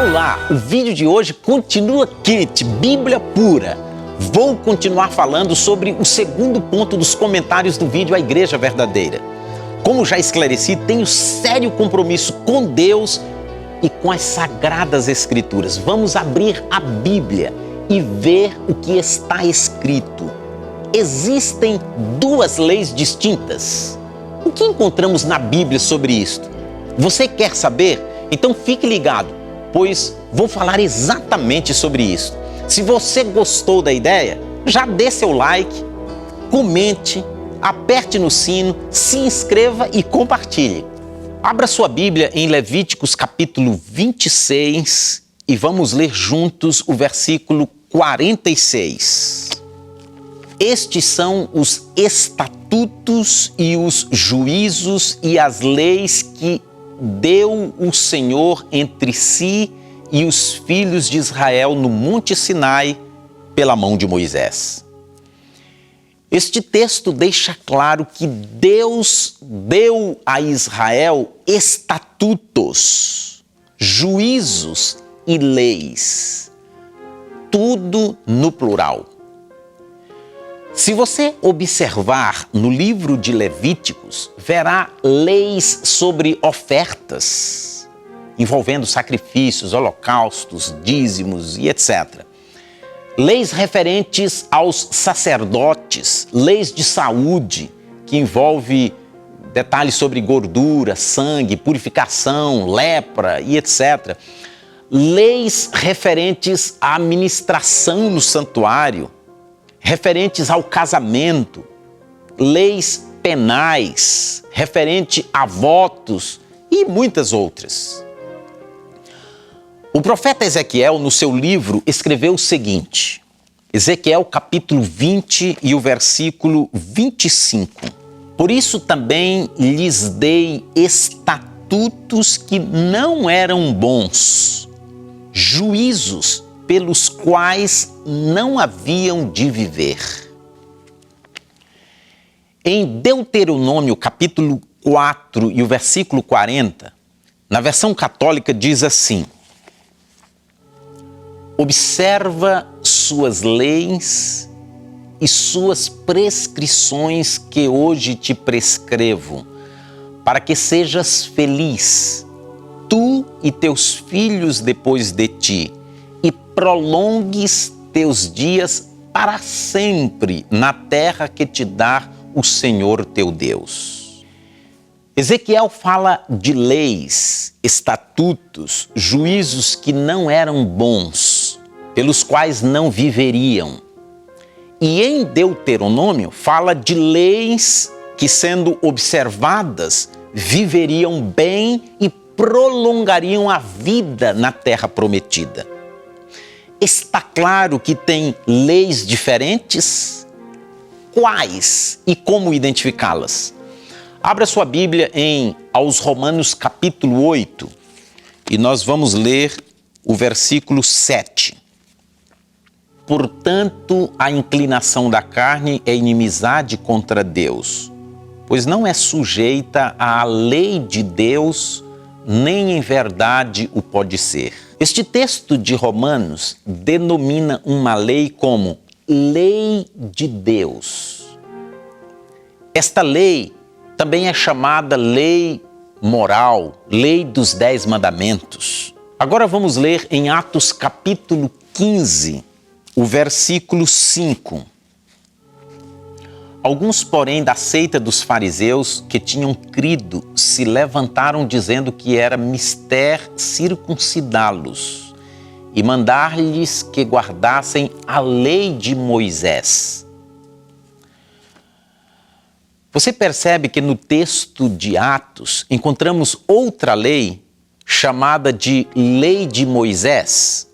Olá, o vídeo de hoje continua quente, Bíblia pura. Vou continuar falando sobre o segundo ponto dos comentários do vídeo A Igreja Verdadeira. Como já esclareci, tenho sério compromisso com Deus e com as Sagradas Escrituras. Vamos abrir a Bíblia e ver o que está escrito. Existem duas leis distintas. O que encontramos na Bíblia sobre isto? Você quer saber? Então fique ligado, pois vou falar exatamente sobre isso. Se você gostou da ideia, já dê seu like, comente, aperte no sino, se inscreva e compartilhe. Abra sua Bíblia em Levíticos capítulo 26 e vamos ler juntos o versículo 46. Estes são os estatutos e os juízos e as leis que deu o Senhor entre si e os filhos de Israel no Monte Sinai pela mão de Moisés. Este texto deixa claro que Deus deu a Israel estatutos, juízos e leis, tudo no plural. Se você observar no livro de Levíticos, verá leis sobre ofertas, envolvendo sacrifícios, holocaustos, dízimos e etc. Leis referentes aos sacerdotes, leis de saúde, que envolve detalhes sobre gordura, sangue, purificação, lepra e etc. Leis referentes à administração no santuário, referentes ao casamento, leis penais, referente a votos e muitas outras. O profeta Ezequiel, no seu livro, escreveu o seguinte, Ezequiel capítulo 20 e o versículo 25. Por isso também lhes dei estatutos que não eram bons, juízos pelos quais não haviam de viver. Em Deuteronômio capítulo 4 e o versículo 40, na versão católica diz assim: observa suas leis e suas prescrições que hoje te prescrevo, para que sejas feliz, tu e teus filhos depois de ti, e prolongues teus dias para sempre na terra que te dá o Senhor teu Deus. Ezequiel fala de leis, estatutos, juízos que não eram bons, pelos quais não viveriam. E em Deuteronômio fala de leis que, sendo observadas, viveriam bem e prolongariam a vida na terra prometida. Está claro que tem leis diferentes? Quais e como identificá-las? Abra sua Bíblia aos Romanos capítulo 8 e nós vamos ler o versículo 7. Portanto, a inclinação da carne é inimizade contra Deus, pois não é sujeita à lei de Deus, nem em verdade o pode ser. Este texto de Romanos denomina uma lei como lei de Deus. Esta lei também é chamada lei moral, lei dos 10 mandamentos. Agora vamos ler em Atos capítulo 15, o versículo 5. Alguns, porém, da seita dos fariseus que tinham crido se levantaram dizendo que era mister circuncidá-los e mandar-lhes que guardassem a lei de Moisés. Você percebe que no texto de Atos encontramos outra lei chamada de lei de Moisés,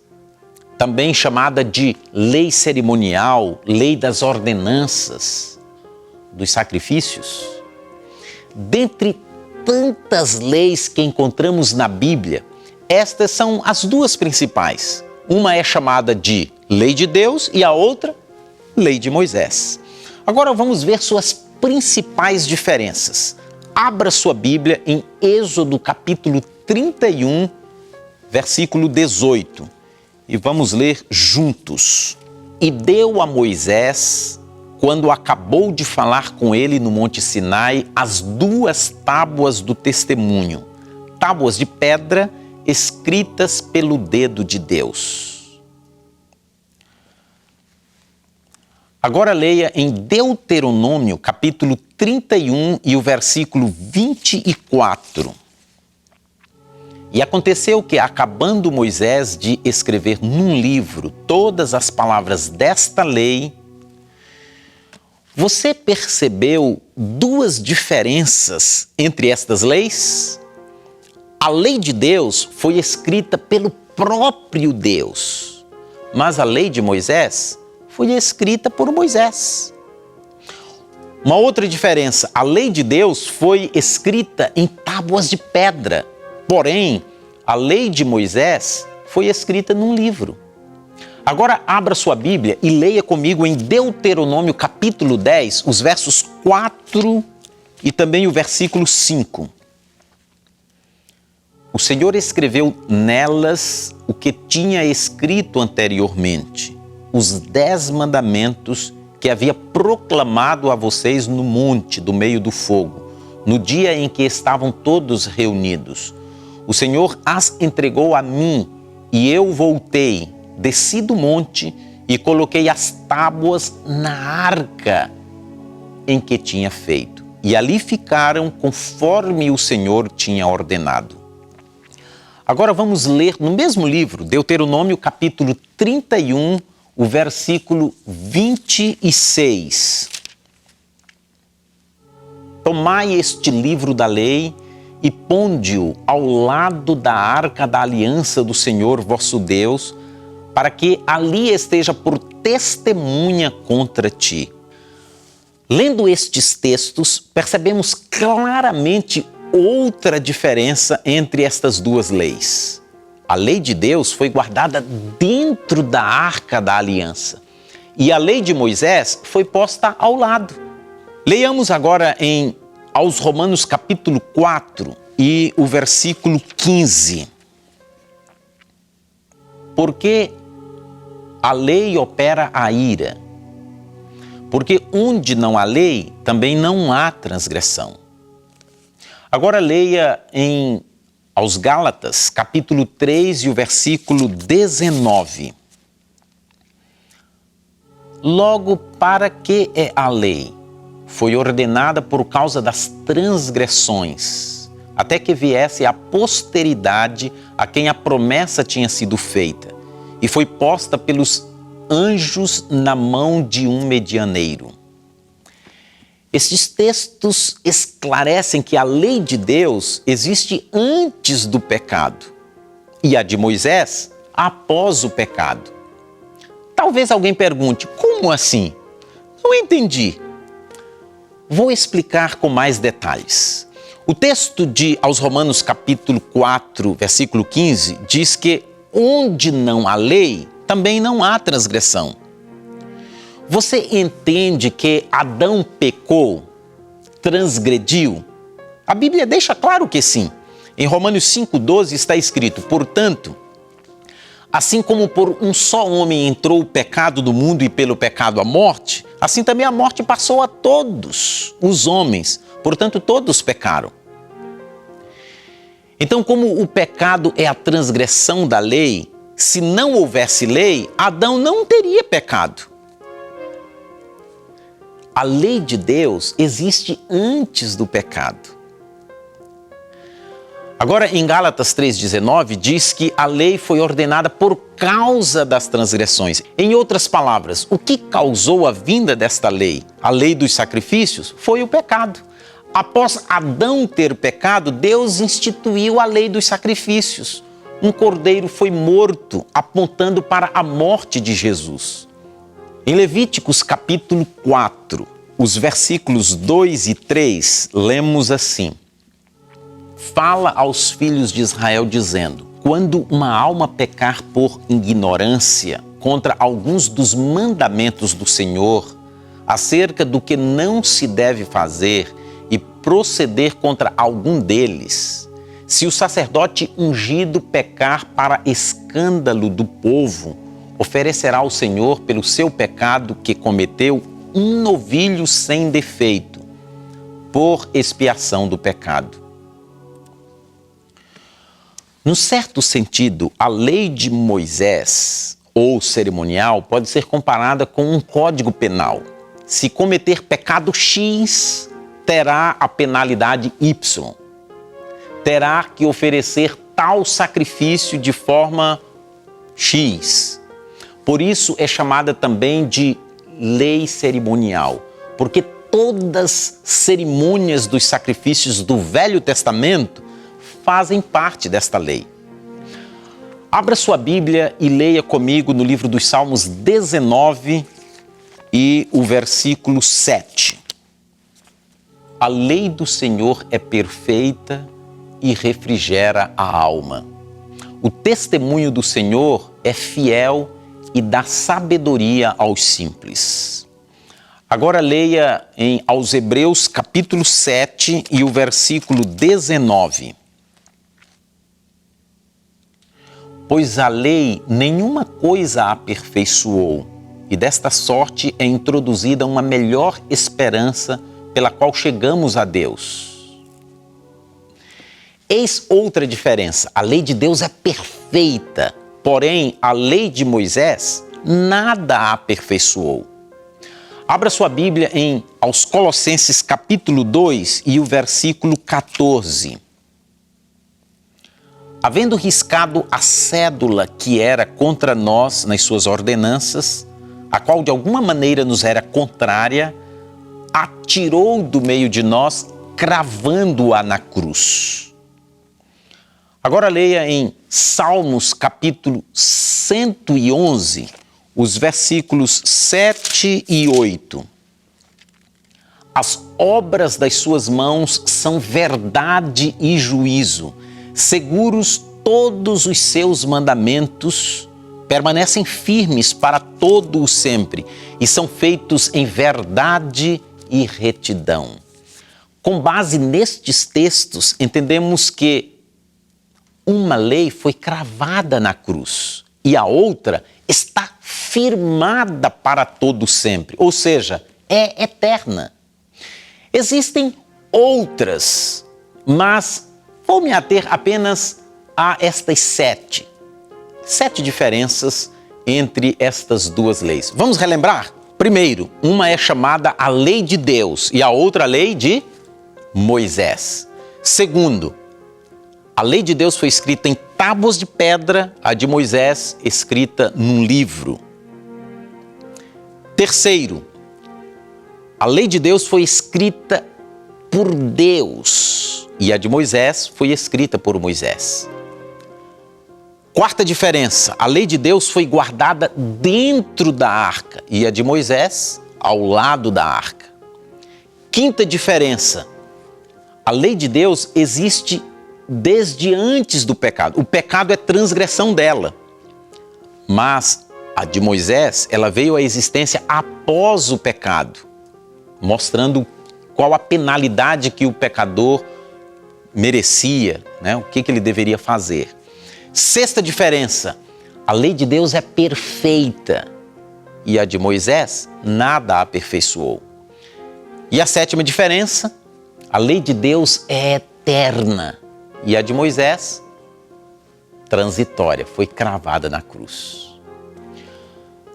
também chamada de lei cerimonial, lei das ordenanças, dos sacrifícios. Dentre tantas leis que encontramos na Bíblia, estas são as duas principais. Uma é chamada de lei de Deus e a outra, lei de Moisés. Agora vamos ver suas principais diferenças. Abra sua Bíblia em Êxodo capítulo 31 versículo 18. E vamos ler juntos. E deu a Moisés, quando acabou de falar com ele no Monte Sinai, as 2 tábuas do testemunho, tábuas de pedra escritas pelo dedo de Deus. Agora leia em Deuteronômio, capítulo 31 e o versículo 24. E aconteceu que, acabando Moisés de escrever num livro todas as palavras desta lei, você percebeu 2 diferenças entre estas leis? A lei de Deus foi escrita pelo próprio Deus, mas a lei de Moisés foi escrita por Moisés. Uma outra diferença, a lei de Deus foi escrita em tábuas de pedra, porém, a lei de Moisés foi escrita num livro. Agora abra sua Bíblia e leia comigo em Deuteronômio capítulo 10, os versos 4 e também o versículo 5. O Senhor escreveu nelas o que tinha escrito anteriormente, os 10 mandamentos que havia proclamado a vocês no monte do meio do fogo, no dia em que estavam todos reunidos. O Senhor as entregou a mim e eu voltei, desci do monte e coloquei as tábuas na arca em que tinha feito. E ali ficaram conforme o Senhor tinha ordenado. Agora vamos ler no mesmo livro, Deuteronômio capítulo 31, o versículo 26. Tomai este livro da lei e ponde-o ao lado da arca da aliança do Senhor vosso Deus, para que ali esteja por testemunha contra ti. Lendo estes textos, percebemos claramente outra diferença entre estas 2 leis. A lei de Deus foi guardada dentro da arca da aliança e a lei de Moisés foi posta ao lado. Leiamos agora aos Romanos capítulo 4 e o versículo 15. Porque a lei opera a ira, porque onde não há lei, também não há transgressão. Agora leia aos Gálatas, capítulo 3 e o versículo 19. Logo, para que é a lei? Foi ordenada por causa das transgressões, até que viesse a posteridade a quem a promessa tinha sido feita, e foi posta pelos anjos na mão de um medianeiro. Estes textos esclarecem que a lei de Deus existe antes do pecado e a de Moisés após o pecado. Talvez alguém pergunte, como assim? Não entendi. Vou explicar com mais detalhes. O texto aos Romanos capítulo 4, versículo 15, diz que onde não há lei, também não há transgressão. Você entende que Adão pecou, transgrediu? A Bíblia deixa claro que sim. Em Romanos 5,12 está escrito, portanto, assim como por um só homem entrou o pecado do mundo e pelo pecado a morte, assim também a morte passou a todos os homens, portanto todos pecaram. Então, como o pecado é a transgressão da lei, se não houvesse lei, Adão não teria pecado. A lei de Deus existe antes do pecado. Agora, em Gálatas 3,19, diz que a lei foi ordenada por causa das transgressões. Em outras palavras, o que causou a vinda desta lei? A lei dos sacrifícios foi o pecado. Após Adão ter pecado, Deus instituiu a lei dos sacrifícios. Um cordeiro foi morto, apontando para a morte de Jesus. Em Levíticos capítulo 4, os versículos 2 e 3, lemos assim: Fala aos filhos de Israel dizendo, quando uma alma pecar por ignorância contra alguns dos mandamentos do Senhor, acerca do que não se deve fazer e proceder contra algum deles, Se o sacerdote ungido pecar para escândalo do povo, oferecerá ao Senhor pelo seu pecado que cometeu um novilho sem defeito, por expiação do pecado. Num certo sentido, a lei de Moisés, ou cerimonial, pode ser comparada com um código penal. Se cometer pecado X, terá a penalidade Y. Terá que oferecer tal sacrifício de forma X. Por isso é chamada também de lei cerimonial, porque todas as cerimônias dos sacrifícios do Velho Testamento fazem parte desta lei. Abra sua Bíblia e leia comigo no livro dos Salmos 19 e o versículo 7. A lei do Senhor é perfeita e refrigera a alma. O testemunho do Senhor é fiel e dá sabedoria aos simples. Agora leia aos Hebreus capítulo 7 e o versículo 19. Pois a lei nenhuma coisa aperfeiçoou, e desta sorte é introduzida uma melhor esperança pela qual chegamos a Deus. Eis outra diferença. A lei de Deus é perfeita, porém a lei de Moisés nada a aperfeiçoou. Abra sua Bíblia aos Colossenses capítulo 2 e o versículo 14. Havendo riscado a cédula que era contra nós nas suas ordenanças, a qual de alguma maneira nos era contrária, atirou do meio de nós, cravando-a na cruz. Agora leia em Salmos capítulo 111, os versículos 7 e 8. As obras das suas mãos são verdade e juízo. Seguros todos os seus mandamentos, permanecem firmes para todo o sempre e são feitos em verdade e retidão. Com base nestes textos, entendemos que uma lei foi cravada na cruz e a outra está firmada para todo sempre, ou seja, é eterna. Existem outras, mas vou me ater apenas a estas sete diferenças entre estas duas leis. Vamos relembrar? Primeiro, uma é chamada a lei de Deus e a outra a lei de Moisés. Segundo, a lei de Deus foi escrita em tábuas de pedra, a de Moisés escrita num livro. Terceiro, a lei de Deus foi escrita por Deus e a de Moisés foi escrita por Moisés. Quarta diferença, a lei de Deus foi guardada dentro da arca e a de Moisés ao lado da arca. Quinta diferença, a lei de Deus existe desde antes do pecado. O pecado é transgressão dela. Mas a de Moisés, ela veio à existência após o pecado, mostrando qual a penalidade que o pecador merecia, né? O que ele deveria fazer. Sexta diferença, a lei de Deus é perfeita e a de Moisés nada a aperfeiçoou. E a sétima diferença, a lei de Deus é eterna e a de Moisés, transitória, foi cravada na cruz.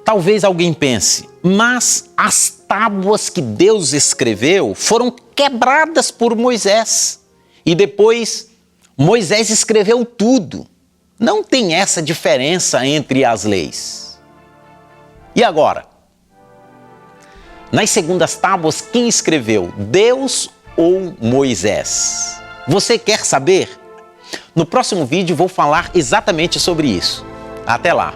Talvez alguém pense, mas as tábuas que Deus escreveu foram quebradas por Moisés e depois Moisés escreveu tudo. Não tem essa diferença entre as leis. E agora? Nas segundas tábuas, quem escreveu? Deus ou Moisés? Você quer saber? No próximo vídeo vou falar exatamente sobre isso. Até lá!